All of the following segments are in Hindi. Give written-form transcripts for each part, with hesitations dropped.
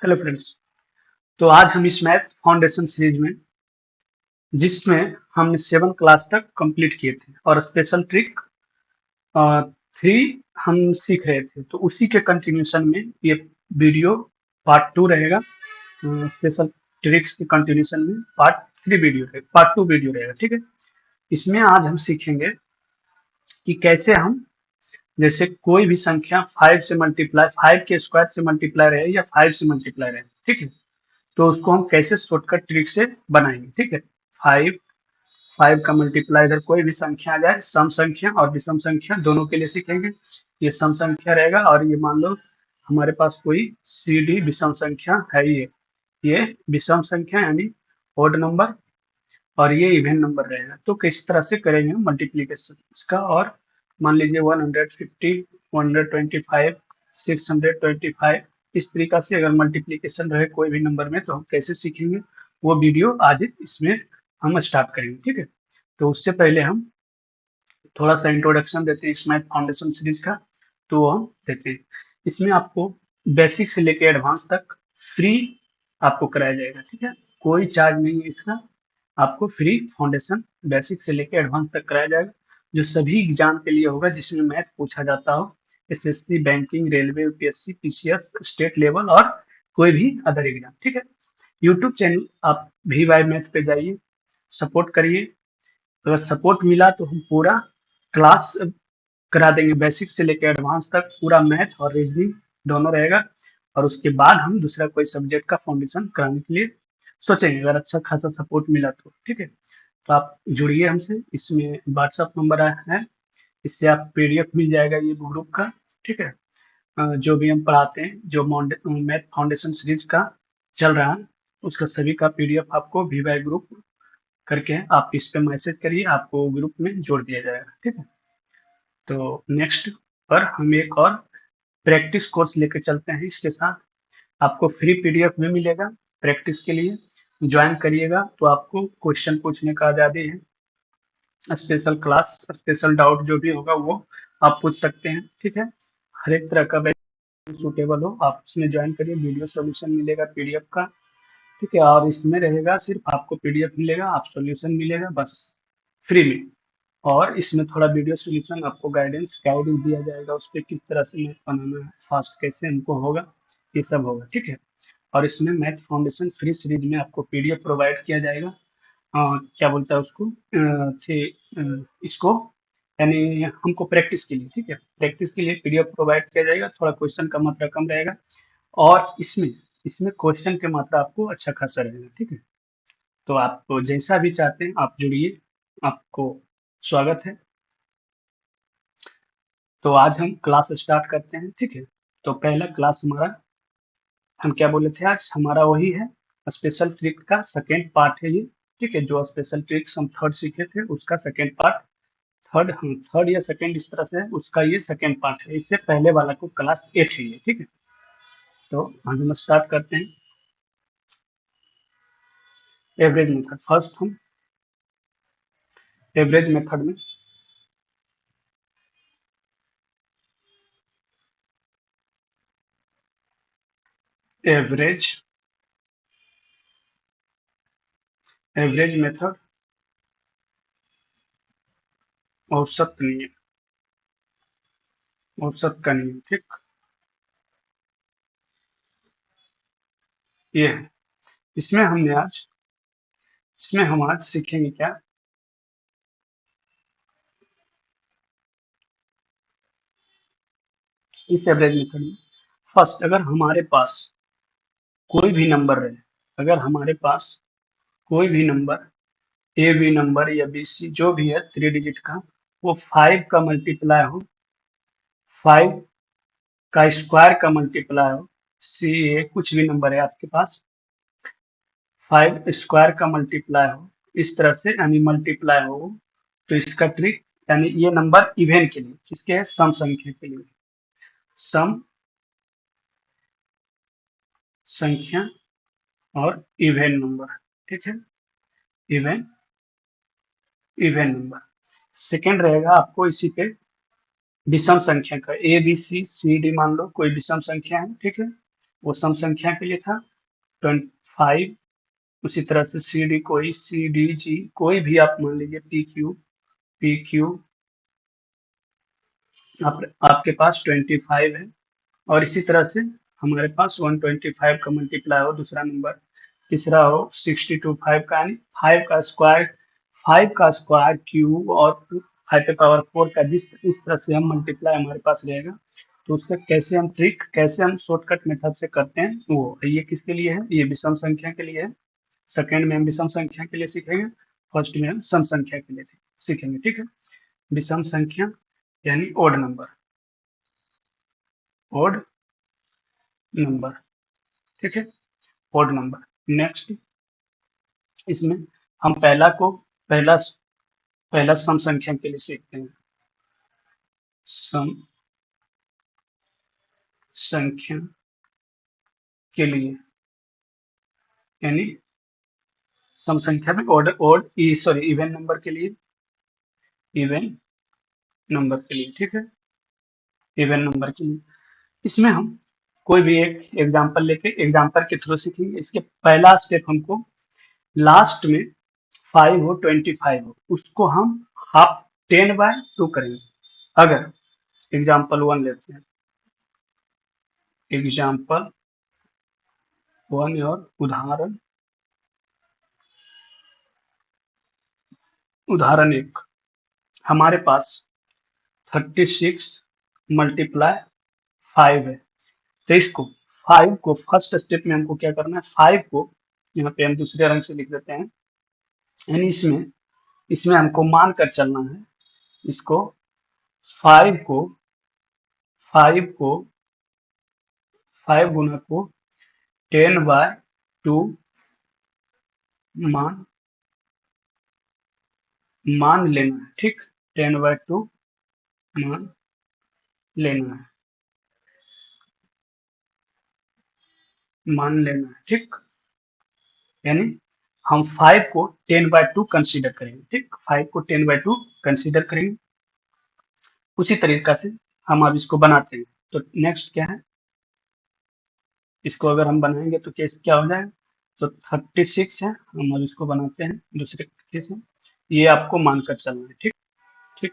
Hello friends. तो आज हम इस मैथ फाउंडेशन सीरीज में जिसमें हमने 7 क्लास तक कंप्लीट किए थे और स्पेशल ट्रिक 3 हम सीख रहे थे, तो उसी के कंटिन्यूशन में ये वीडियो पार्ट 2 रहेगा। स्पेशल ट्रिक्स के कंटिन्यूशन में पार्ट 2 वीडियो रहेगा। ठीक है, इसमें आज हम सीखेंगे कि कैसे हम जैसे कोई भी संख्या 5 से मल्टीप्लाई 5 के स्क्वायर से मल्टीप्लाई रहे या 5 से मल्टीप्लाई रहे, ठीक है, तो उसको हम कैसे शॉर्टकट ट्रिक से बनाएंगे। ठीक है, 5 5 का मल्टीप्लाई इधर कोई भी संख्या आ जाए, सम संख्या और विषम संख्या दोनों के लिए सीखेंगे। ये सम संख्या रहेगा और ये मान लो हमारे पास कोई सी डी विषम संख्या है, ये विषम संख्या यानी ओड नंबर और ये इवन नंबर रहेगा। तो किस तरह से करेंगे मल्टीप्लीकेशन इसका, और मान लीजिए 150 125 625 इस तरीका से अगर मल्टीप्लीकेशन रहे कोई भी नंबर में तो हम कैसे सीखेंगे, वो वीडियो आज इसमें हम स्टार्ट करेंगे। ठीक है, तो उससे पहले हम थोड़ा सा इंट्रोडक्शन देते हैं इस मैथ फाउंडेशन सीरीज का, तो वो हम देते हैं। इसमें आपको बेसिक से लेकर एडवांस तक फ्री आपको कराया जाएगा। ठीक है, कोई चार्ज नहीं है इसका, आपको फ्री फाउंडेशन बेसिक से लेकर एडवांस तक कराया जाएगा, जो सभी एग्जाम के लिए होगा जिसमें मैथ पूछा जाता हो, SSC, banking, railway, UPSC, PCS, state level और कोई भी अदर एग्जाम। ठीक है, यूट्यूब चैनल आप भी वाई मैथ पे जाइए, सपोर्ट करिए। अगर सपोर्ट मिला तो हम पूरा क्लास करा देंगे, बेसिक से लेकर एडवांस तक पूरा मैथ और रीजनिंग दोनों रहेगा, और उसके बाद हम दूसरा कोई सब्जेक्ट का फाउंडेशन कराने के लिए सोचेंगे अगर अच्छा खासा सपोर्ट मिला तो। ठीक है, तो आप जुड़िए हमसे, इसमें व्हाट्सअप नंबर है, इससे आप पीडीएफ मिल जाएगा ये ग्रुप का। ठीक है, जो भी हम पढ़ाते हैं, जो मैथ फाउंडेशन सीरीज का चल रहा है उसका सभी का पीडीएफ आपको वी वाई ग्रुप करके आप इस पे मैसेज करिए, आपको ग्रुप में जोड़ दिया जाएगा। ठीक है, तो नेक्स्ट पर हम एक और प्रैक्टिस कोर्स लेकर चलते हैं। इसके साथ आपको फ्री पीडीएफ भी मिलेगा, प्रैक्टिस के लिए ज्वाइन करिएगा तो आपको क्वेश्चन पूछने का आज़ादी है, स्पेशल क्लास स्पेशल डाउट जो भी होगा वो आप पूछ सकते हैं। ठीक है, हर एक तरह का सूटेबल हो आप उसमें ज्वाइन करिए, वीडियो सोल्यूशन मिलेगा पीडीएफ का। ठीक है, और इसमें रहेगा सिर्फ आपको पीडीएफ मिलेगा, आप सॉल्यूशन मिलेगा बस फ्री में, और इसमें थोड़ा वीडियो सोल्यूशन आपको गाइडेंस दिया जाएगा उस पर किस तरह से मैथ बनाना है, फास्ट कैसे हमको होगा, ये सब होगा। ठीक है, और इसमें मैथ फाउंडेशन फ्री सीरीज में आपको पीडीएफ प्रोवाइड किया जाएगा। क्या बोलता है उसको, इसको यानी हमको प्रैक्टिस के लिए, ठीक है, प्रैक्टिस के लिए पीडीएफ प्रोवाइड किया जाएगा, थोड़ा क्वेश्चन का मात्रा कम रहेगा और इसमें इसमें क्वेश्चन की मात्रा आपको अच्छा खासा रहेगा। ठीक है, तो आप जैसा भी चाहते हैं आप जुड़िए, आपको स्वागत है। तो आज हम क्लास स्टार्ट करते हैं। ठीक है, तो पहला क्लास हमारा, हम क्या बोले थे आज, हमारा वही है स्पेशल ट्रिक का सेकेंड पार्ट है ये। ठीक है, जो स्पेशल ट्रिक्स हम थर्ड सीखे थे उसका सेकेंड पार्ट, थर्ड या सेकेंड इस तरह से है, उसका ये सेकेंड पार्ट है, इससे पहले वाला को क्लास 8 है ये। ठीक है, तो आज हम स्टार्ट करते हैं एवरेज मेथड। फर्स्ट हम एवरेज मेथड में एवरेज एवरेज मेथड औसत नियम, औसत का नियम। ठीक, ये है। इसमें हमने आज इसमें हम आज सीखेंगे क्या, इस एवरेज मेथड में फर्स्ट अगर हमारे पास कोई भी नंबर रहे, अगर हमारे पास कोई भी नंबर ए बी नंबर या बी सी जो भी है 3 डिजिट का, वो 5 का मल्टीप्लाई हो, 5 का स्क्वायर का मल्टीप्लाई हो, सी ए कुछ भी नंबर है आपके पास, 5 स्क्वायर का मल्टीप्लाई हो, इस तरह से यानी मल्टीप्लाई हो, तो इसका ट्रिक यानी ये नंबर इवन के लिए, किसके है, सम संख्या के लिए, सम संख्या और इवन नंबर। ठीक है, इवन इवन नंबर। सेकेंड रहेगा आपको इसी पे विषम संख्या का, A B C C D मान लो कोई विषम संख्या है। ठीक है, वो सम संख्या के लिए था 25। उसी तरह से सी डी, कोई सी डी जी कोई भी आप मान लीजिए, पी क्यू आपके पास 25 है। और इसी तरह से हमारे पास 125 का मल्टीप्लाई हो दूसरा नंबर, तीसरा हो 62 5 का, यानी 5 का स्क्वायर क्यूब और 5 की पावर 4 का, जिस इस तरह से हम मल्टीप्लाई हमारे पास रहेगा। तो उसका कैसे हम शॉर्टकट मेथड से करते हैं, वो ये किसके लिए है, ये विषम संख्या के लिए है। सेकेंड में हम विषम संख्या के लिए सीखेंगे, फर्स्ट में हम सम संख्या के लिए सीखेंगे। ठीक है, विषम संख्या यानी ओड नंबर। ठीक है, ओड नंबर। नेक्स्ट, इसमें हम पहला पहला सम संख्या के लिए सीखते हैं। सम संख्या के लिए यानी सम संख्या में ओड सॉरी इवन नंबर के लिए, इवन नंबर के लिए। ठीक है, इवन नंबर के लिए इसमें हम कोई भी एक एग्जांपल लेके एग्जांपल के थ्रू सीखेंगे। इसके पहला स्टेप हमको लास्ट में 5 हो 25 हो उसको हम हाफ 10/2 करेंगे। अगर एग्जाम्पल 1 लेते हैं, एग्जाम्पल 1 और उदाहरण 1, हमारे पास 36 मल्टीप्लाई 5 है। तो इसको 5 को फर्स्ट स्टेप में हमको क्या करना है, 5 को यहाँ पे हम दूसरे रंग से लिख देते हैं, यानी इसमें इसमें हमको मान कर चलना है। इसको 5 को 5 को 5 गुना को 10/2 मान मान लेना है। ठीक, 10/2 मान लेना है, मान लेना है। ठीक, यानी हम 5 को 10/2 कंसीडर करेंगे। ठीक, 5 को 10/2 कंसीडर करेंगे। उसी तरीका से हम अब इसको बनाते हैं। तो नेक्स्ट क्या है, इसको अगर हम बनाएंगे तो केस क्या हो जाएगा, तो 36 है, हम अब इसको बनाते हैं दूसरे केस में। ये आपको मानकर चलना है। ठीक, ठीक।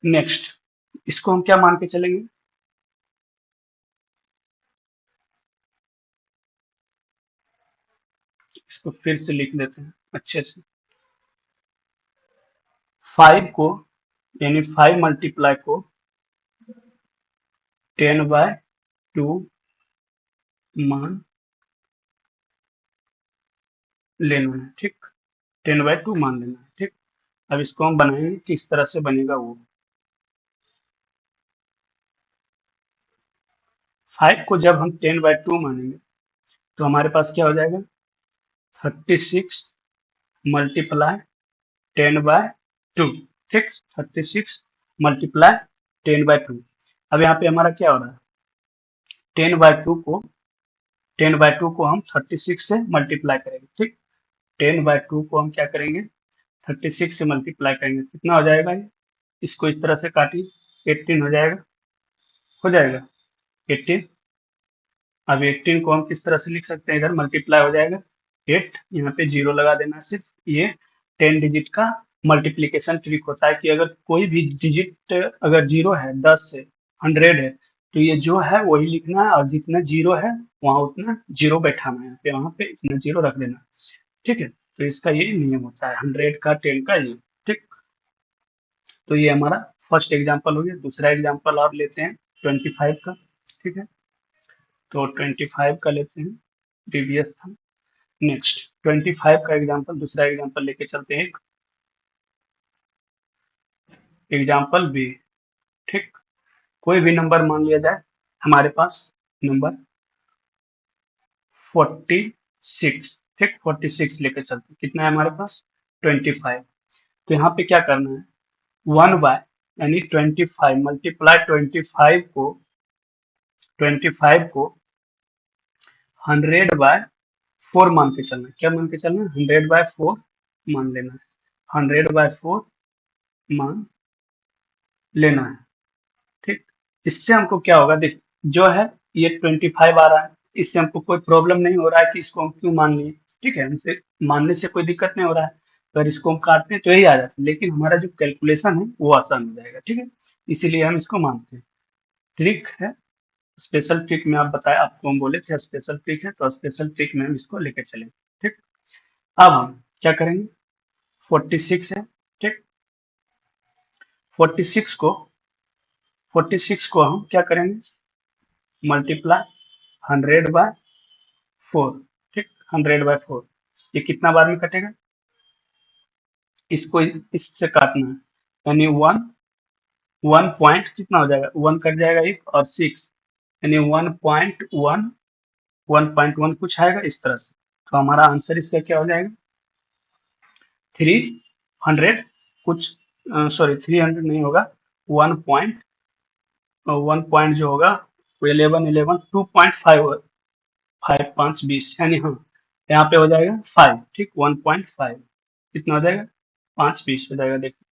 नेक्स्ट, इसको हम क्या मान के चलेंगे, इसको फिर से लिख देते हैं अच्छे से। 5 को यानी 5 मल्टीप्लाई को 10/2 मान लेना है। ठीक, 10/2 मान लेना है। ठीक, अब इसको हम बनाएंगे, किस तरह से बनेगा वो। 5 को जब हम 10/2 मानेंगे तो हमारे पास क्या हो जाएगा, 36 मल्टीप्लाई 10/2। ठीक, 36 मल्टीप्लाई 10/2। अब यहाँ पे हमारा क्या हो रहा है, 10/2 को 10/2 को हम 36 से मल्टीप्लाई करेंगे। ठीक, 10/2 को हम क्या करेंगे, 36 से मल्टीप्लाई करेंगे, कितना हो जाएगा ये, इसको इस तरह से काटिए, 18 हो जाएगा, हो जाएगा 18। अब 18 को हम किस तरह से लिख सकते हैं, इधर मल्टीप्लाई हो जाएगा 8, यहाँ पे 0 लगा देना। सिर्फ ये 10 डिजिट का मल्टीप्लीकेशन ट्रिक होता है कि अगर कोई भी डिजिट अगर 0 है, 10 है, 100 है, तो ये जो है वही लिखना है, और जितना 0 है वहाँ उतना 0 बैठाना है, फिर वहाँ पे इतना 0 रख देना। ठीक है, तो इसका ये नियम होता है 100 का 10 का ये। ठीक, तो ये हमारा फर्स्ट एग्जाम्पल हो गया। दूसरा एग्जाम्पल आप लेते हैं 25 का। ठीक है, तो 25 का लेते हैं, प्रीवियस था। नेक्स्ट 25 का एग्जाम्पल, दूसरा एग्जाम्पल लेके चलते हैं, एग्जाम्पल बी। ठीक, कोई भी नंबर मान लिया जाए, हमारे पास नंबर 46। ठीक, 46 लेके चलते हैं, कितना है हमारे पास 25। तो यहाँ पे क्या करना है, 1/, यानी 25 मल्टीप्लाई 25 को 100/4 मान के चलना है। क्या मान के चलना है, 100/4 मान लेना है, 100/4 मान लेना है। ठीक, इससे हमको क्या होगा, देख जो है ये 25 आ रहा है, इससे हमको कोई प्रॉब्लम नहीं हो रहा है कि इसको हम क्यों मान लिए, ठीक है, हमसे मानने से कोई दिक्कत नहीं हो रहा है। अगर इसको हम काटते हैं तो यही आ जाता है, लेकिन हमारा जो कैलकुलेशन है वो आसान हो जाएगा, ठीक है, इसीलिए हम इसको मानते हैं। ट्रिक है, स्पेशल ट्रिक में आप बताया, आपको हम बोले थे स्पेशल ट्रिक है, तो स्पेशल ट्रिक में हम इसको लेके चलेंगे, ठीक। अब हम क्या करेंगे, 46 है, ठीक, 46 को 46 को हम क्या करेंगे, मल्टीप्लाई 100/4, ठीक, 100/4, ये कितना बार में कटेगा, इसको इससे काटना है, यानी वन, वन पॉइंट कितना हो जाएगा, वन कट जाएगा एक, और सिक्स, यानी 1.1, 1.1 कुछ आएगा इस तरह से। तो हमारा आंसर इसका क्या हो जाएगा, 300 कुछ, सॉरी 300 नहीं होगा, 1 पॉइंट, 1 पॉइंट जो होगा वो 11 2.5, 5 5 20, यानी हाँ, यहाँ पे हो जाएगा 5, ठीक, 1.5 कितना हो जाएगा, 5 20 हो जाएगा। देखिए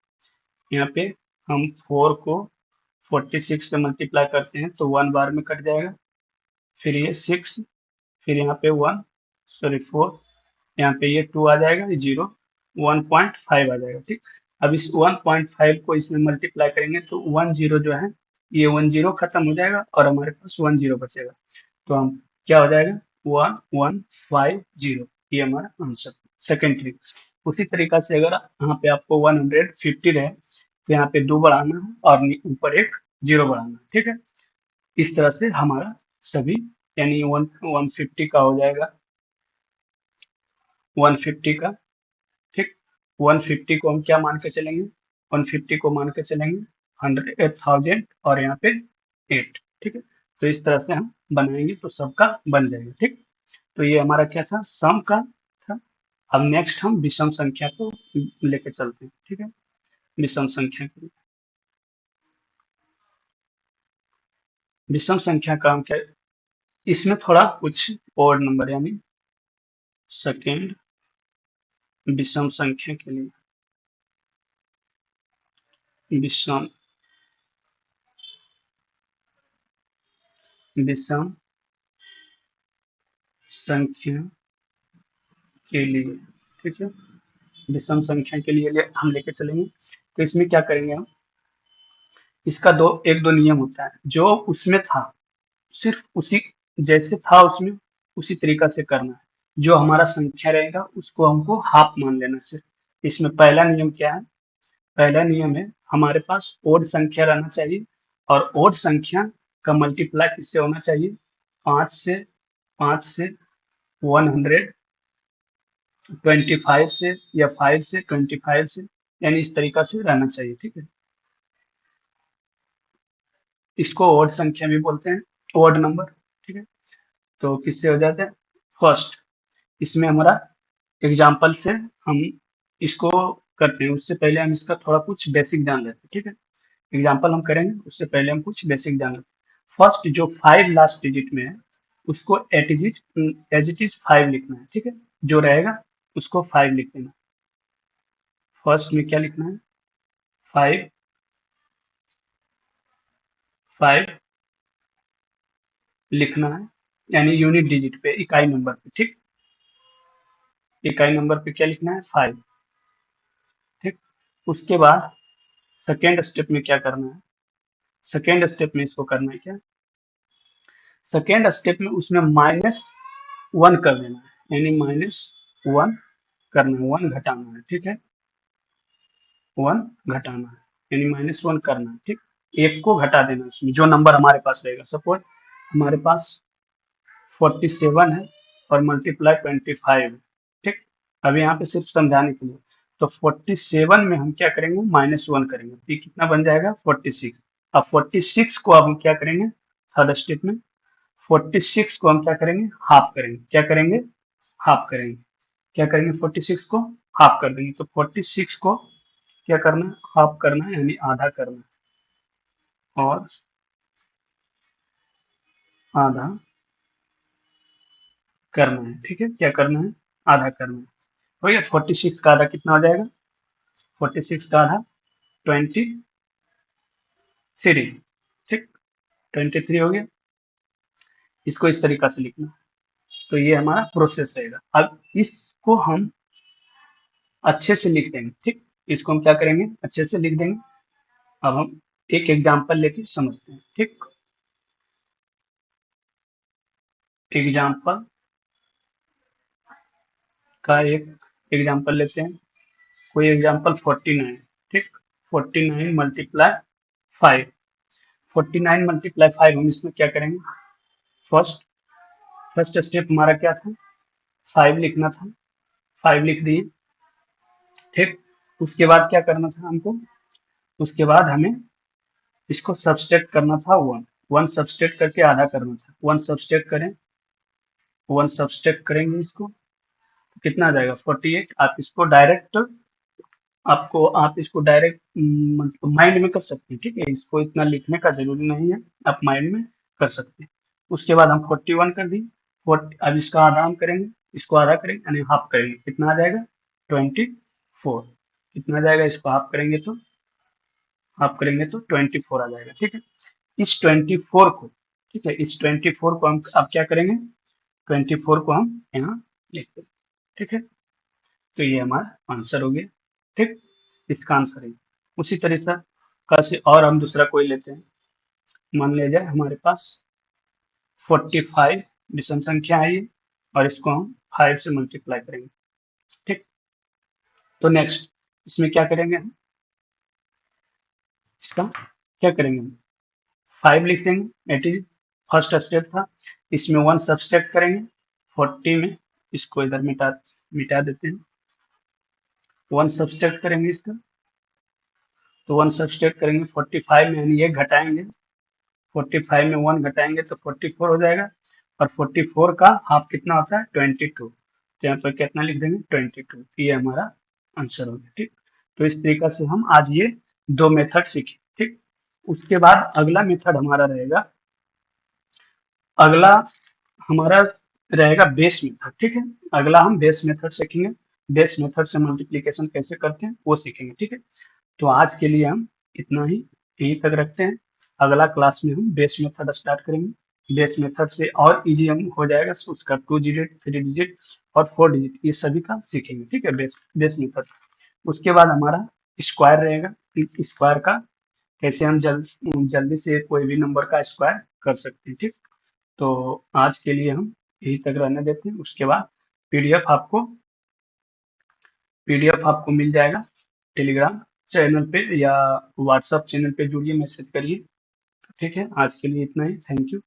यहाँ पे हम 4 को 46 से मल्टीप्लाई करते हैं तो 1 बार में कट जाएगा, फिर ये 6, फिर यहाँ पे 1, सॉरी 4, यहाँ पे ये 2 आ जाएगा, ये 0, 1.5 आ जाएगा, ठीक। अब इस 1.5 को इसमें मल्टीप्लाई करेंगे तो 10 जो है, ये 10 खत्म हो जाएगा और हमारे पास 10 बचेगा, तो हम क्या हो जाएगा, 1150, ये हमारा आंसर, सेकेंड ट्रिक। उसी तरीका से अगर यहाँ पे आपको 150 रहे तो यहाँ पे 2 बढ़ाना है और ऊपर एक 0 बढ़ाना है, ठीक है। इस तरह से हमारा सभी, यानी 150 का हो जाएगा, 150 का, ठीक, 150 को हम क्या मान के चलेंगे, 150 को मान के चलेंगे 100,000 और यहाँ पे 8, ठीक है। तो इस तरह से हम बनाएंगे तो सबका बन जाएगा, ठीक। तो ये हमारा क्या था, सम का था। अब नेक्स्ट हम विषम संख्या को लेके चलते हैं, ठीक है, विषम संख्या के लिए। विषम संख्या का हम क्या, इसमें थोड़ा कुछ ओड नंबर, यानी सेकेंड विषम संख्या के लिए, विषम विषम संख्या के लिए, ठीक है, विषम संख्या के लिए हम लेके चलेंगे। तो इसमें क्या करेंगे हम, इसका एक दो नियम होता है, जो उसमें था सिर्फ उसी जैसे था उसमें उसी तरीका से करना है, जो हमारा संख्या रहेगा उसको हमको हाफ मान लेना सिर्फ। इसमें पहला नियम क्या है, पहला नियम है हमारे पास ओड संख्या रहना चाहिए, और ओड संख्या का मल्टीप्लाई किससे होना चाहिए, 5 से, 5 से 125 से, या 5 से 25 से, यानी इस तरीका से रहना चाहिए, ठीक है। इसको ओड संख्या भी बोलते हैं, ओड नंबर, ठीक है। तो किससे हो जाता है, फर्स्ट, इसमें हमारा एग्जाम्पल से हम इसको करते हैं, उससे पहले हम इसका थोड़ा कुछ बेसिक जान लेते हैं, ठीक है। एग्जाम्पल हम करेंगे उससे पहले हम कुछ बेसिक जान लेते हैं। फर्स्ट जो 5 लास्ट डिजिट में है उसको एज इट इज 5 लिखना है, ठीक है, जो रहेगा उसको 5 लिख देना। फर्स्ट में क्या लिखना है, 5, 5 लिखना है, यानी यूनिट डिजिट पे, इकाई नंबर पे, ठीक, इकाई नंबर पे क्या लिखना है, 5, ठीक। उसके बाद सेकेंड स्टेप में क्या करना है, सेकेंड स्टेप में इसको करना है क्या, सेकेंड स्टेप में उसमें -1 कर देना है, यानी -1 करना है, 1 घटाना है, ठीक है, 1 घटाना है, यानी -1 करना है, ठीक। एक को घटा देना उसमें, जो नंबर हमारे पास रहेगा, सपोज हमारे पास 47 है और मल्टीप्लाई 25 है, ठीक। अब यहाँ पे सिर्फ समझाने के लिए, तो 47 में हम क्या करेंगे, -1 करेंगे, तो ये कितना बन जाएगा, 46। अब 46 को अब हम क्या करेंगे, थर्ड स्टेप में 46 को हम क्या करेंगे, हाफ करेंगे, क्या करेंगे, हाफ करेंगे, क्या करेंगे, 46 को हाफ कर देंगे, तो 46 को क्या करना है, हाफ करना है, यानी आधा करना है, और आधा करना है, ठीक है, क्या करना है, आधा करना है। हो गया, 46 का आधा कितना हो जाएगा, 46 का आधा 23, ठीक, 23 हो गया। इसको इस तरीका से लिखना है। तो ये हमारा प्रोसेस रहेगा। अब इसको हम अच्छे से लिख देंगे, ठीक। इसको हम क्या करेंगे, अच्छे से लिख देंगे। अब हम एक एग्जाम्पल लेके समझते हैं, ठीक। एग्जाम्पल का एक एग्जाम्पल लेते हैं। कोई एग्जाम्पल 49, ठीक। 49 मल्टीप्लाई 5। 49 मल्टीप्लाई 5 हम इसमें क्या करेंगे, फर्स्ट फर्स्ट स्टेप हमारा क्या था, 5 लिखना था। 5 लिख दिए, ठीक। उसके बाद क्या करना था हमको, उसके बाद हमें इसको सब्सट्रैक्ट करना था 1। 1 सब्सट्रैक्ट करके आधा करना था। 1 सब्सट्रैक्ट करें, 1 सब्सट्रैक्ट करेंगे इसको, तो कितना आ जाएगा 48। आप इसको डायरेक्ट मतलब माइंड में कर सकते हैं, ठीक है। इसको इतना लिखने का जरूरी नहीं है, आप माइंड में कर सकते हैं। उसके बाद हम 41 कर दिए। अब इसका आधा हम करेंगे, इसको आधा करेंगे यानी हाफ करेंगे, कितना आ जाएगा 24। कितना आ जाएगा, इसको हाफ करेंगे तो 24 आ जाएगा, ठीक है। इस 24 को, ठीक है, इस 24 को हम अब क्या करेंगे, 24 को हम यहाँ लिख देंगे, ठीक है। तो ये हमारा आंसर हो गया, ठीक। इसका आंसर है। उसी तरीका से और हम दूसरा कोई लेते हैं। मान लिया जाए हमारे पास 45 विषम संख्या है ये, और इसको हम 5 से मल्टीप्लाई करेंगे, ठीक। तो नेक्स्ट इसमें क्या करेंगे हम, इसका क्या करेंगे हम, 5 लिख देंगे, एट इज फर्स्ट स्टेप था। इसमें 1 सब्सट्रैक्ट करेंगे 40 में, इसको इधर मिटा देते हैं। 1 सब्सट्रैक्ट करेंगे इसका, तो 1 सब्सट्रैक्ट करेंगे 45 में, यानी ये घटाएंगे। 45 में 1 घटाएंगे तो 44 हो जाएगा, और 44 का हाफ कितना होता है 22। तो यहाँ पर कितना लिख देंगे 22। ये हमारा आंसर हो गया, ठीक। तो इस तरीका से हम आज ये 2 मेथड सीखे, ठीक। उसके बाद अगला मेथड हमारा रहेगा, अगला हमारा रहेगा बेस मेथड, ठीक है। अगला हम बेस मेथड सीखेंगे। बेस मेथड से मल्टीप्लिकेशन कैसे करते हैं वो सीखेंगे, ठीक है। तो आज के लिए हम इतना ही, यहीं तक रखते हैं। अगला क्लास में हम बेस मेथड स्टार्ट करेंगे। बेस मेथड से और इजी हम हो जाएगा, उसका 2 डिजिट, 3 डिजिट और 4 डिजिट ये सभी का सीखेंगे, ठीक है, बेस बेस मेथड। उसके बाद हमारा स्क्वायर रहेगा। स्क्वायर का कैसे हम जल्दी से कोई भी नंबर का स्क्वायर कर सकते हैं, ठीक। तो आज के लिए हम यहीं तक रहने देते हैं। उसके बाद पीडीएफ आपको पीडीएफ आपको मिल जाएगा टेलीग्राम चैनल पे, या व्हाट्सएप चैनल पे जुड़िए, मैसेज करिए। ठीक है, आज के लिए इतना ही। Thank you.